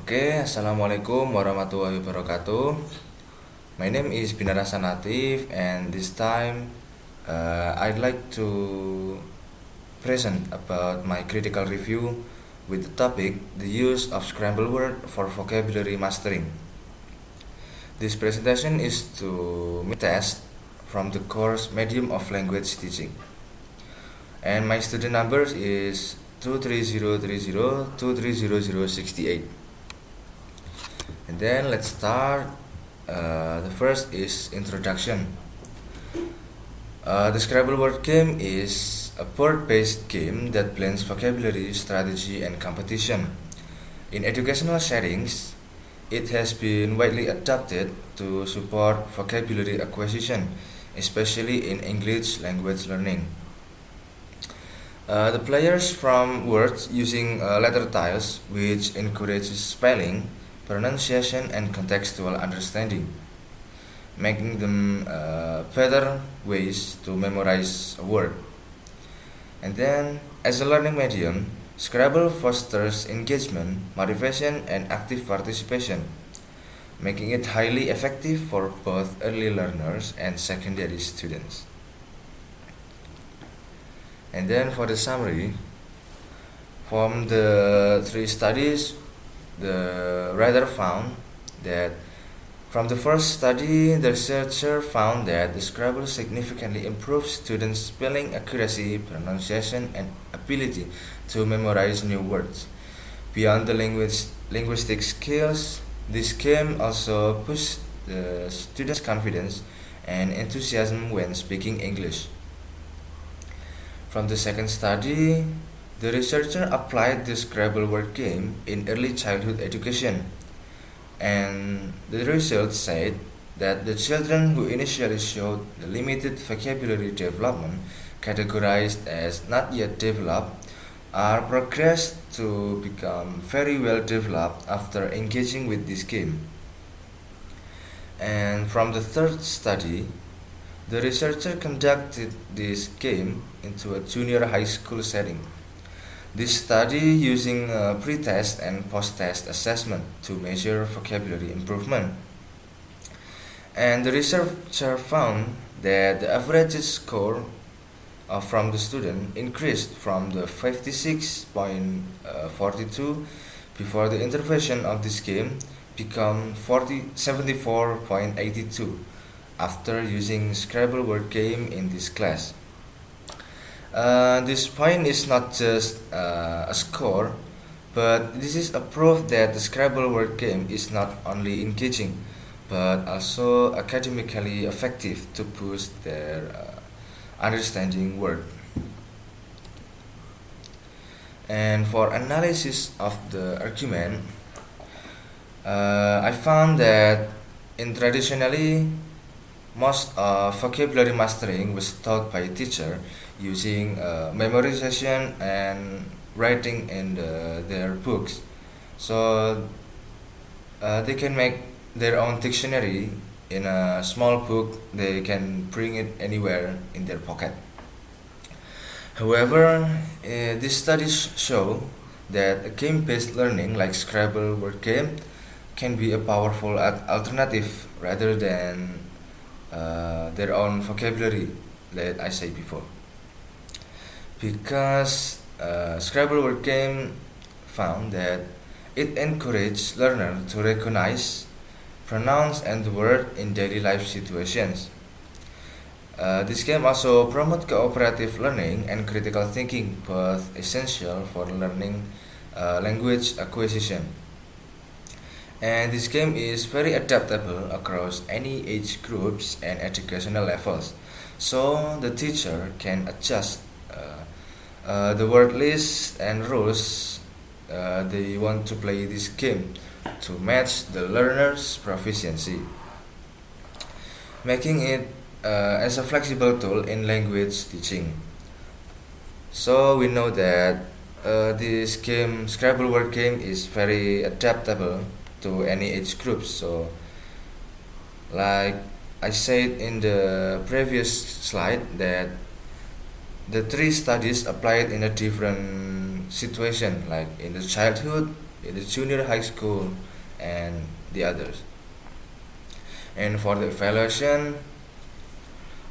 Assalamualaikum warahmatullahi wabarakatuh. My name is Binar Latif, and this time I'd like to present about my critical review with the topic the use of scrambled word for vocabulary mastering. This presentation is to test from the course Medium of Language Teaching, and my student number is 23030230068. And then let's start. The first is introduction. The Scrabble word game is a board-based game that blends vocabulary, strategy, and competition. In educational settings, it has been widely adopted to support vocabulary acquisition, especially in English language learning. The players form words using letter tiles, which encourages spelling, pronunciation, and contextual understanding, making them better ways to memorize a word. And then, as a learning medium, Scrabble fosters engagement, motivation, and active participation, making it highly effective for both early learners and secondary students. And then for the summary, from the three studies, the writer found that from the first study, the researcher found that the Scrabble significantly improves students' spelling accuracy, pronunciation, and ability to memorize new words. Beyond the linguistic skills, this game also boosts the students' confidence and enthusiasm when speaking English. From the second study, the researcher applied the Scrabble word game in early childhood education, and the results said that the children who initially showed the limited vocabulary development, categorized as not yet developed, are progressed to become very well developed after engaging with this game. And from the third study, the researcher conducted this game into a junior high school setting. This study using pre-test and post-test assessment to measure vocabulary improvement. And the researcher found that the average score from the student increased from the 56.42 before the intervention of this game become 74.82 after using Scrabble word game in this class. This point is not just a score, but this is a proof that the Scrabble word game is not only engaging, but also academically effective to boost their understanding word. And for analysis of the argument, I found that in traditionally most vocabulary mastering was taught by teacher using memorization and writing in their books. So they can make their own dictionary in a small book. They can bring it anywhere in their pocket. However, these studies show that a game-based learning like Scrabble word game can be a powerful alternative rather than their own vocabulary that I said before. Because Scrabble word game found that it encouraged learners to recognize, pronounce, and word in daily life situations. This game also promotes cooperative learning and critical thinking, both essential for learning language acquisition. And this game is very adaptable across any age groups and educational levels, so the teacher can adjust the word list and rules they want to play this game to match the learner's proficiency, making it as a flexible tool in language teaching. So we know that this game, Scrabble word game, is very adaptable to any age groups. So, like I said in the previous slide, that the three studies applied in a different situation, like in the childhood, in the junior high school and the others. And for the evaluation,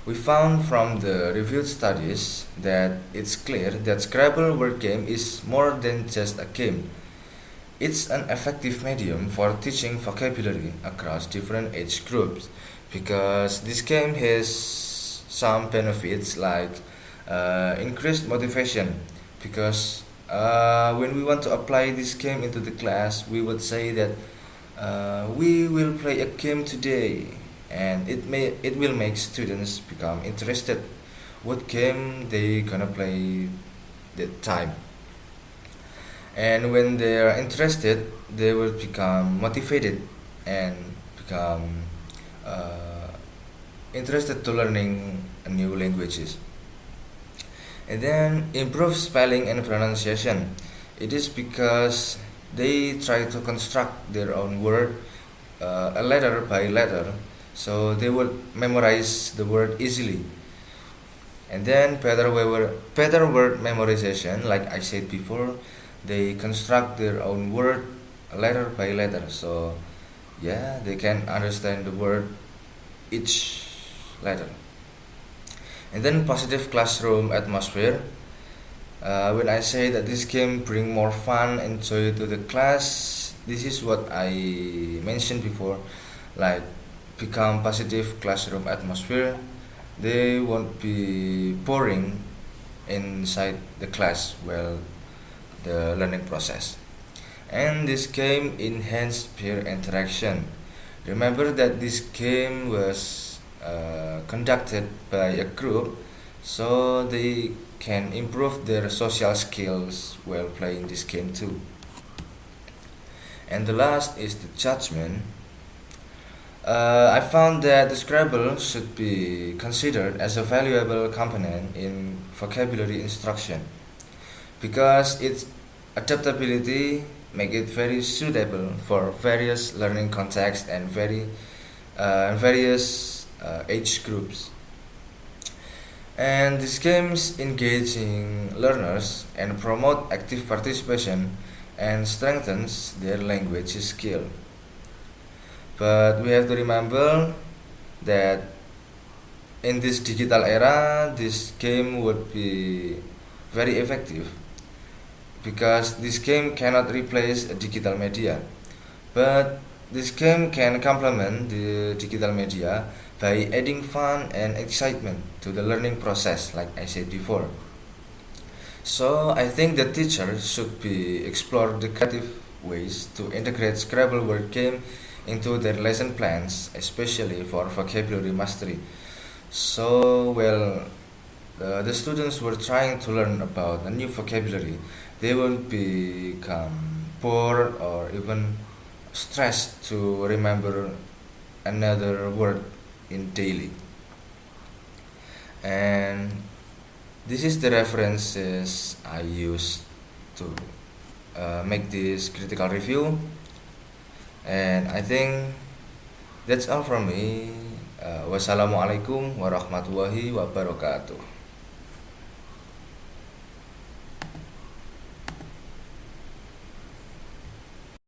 we found from the reviewed studies that it's clear that Scrabble word game is more than just a game. It's an effective medium for teaching vocabulary across different age groups because this game has some benefits like increased motivation because when we want to apply this game into the class, we would say that we will play a game today, and it will make students become interested what game they gonna play that time. And when they are interested, they will become motivated and become uh, interested to learning new languages. And then improve spelling and pronunciation. It is because they try to construct their own word letter by letter, so they will memorize the word easily. And then better word memorization, like I said before, they construct their own word letter by letter. So yeah, they can understand the word each letter. And then positive classroom atmosphere. When I say that this game bring more fun and joy to the class, this is what I mentioned before, like become positive classroom atmosphere. They won't be boring inside the class while the learning process. And this game enhanced peer interaction. Remember that this game was conducted by a group, so they can improve their social skills while playing this game too. And the last is the judgment. I found that the Scrabble should be considered as a valuable component in vocabulary instruction because its adaptability make it very suitable for various learning contexts and various age groups. And these games engaging learners and promote active participation and strengthens their language skill. But we have to remember that in this digital era, this game would be very effective because this game cannot replace a digital media. But this game can complement the digital media by adding fun and excitement to the learning process, like I said before. So I think the teacher should be explore the creative ways to integrate Scrabble word game into their lesson plans, especially for vocabulary mastery. So the students were trying to learn about a new vocabulary. They won't become bored or even stressed to remember another word in daily. And this is the references I used to make this critical review. And I think that's all from me. Wassalamualaikum warahmatullahi wabarakatuh.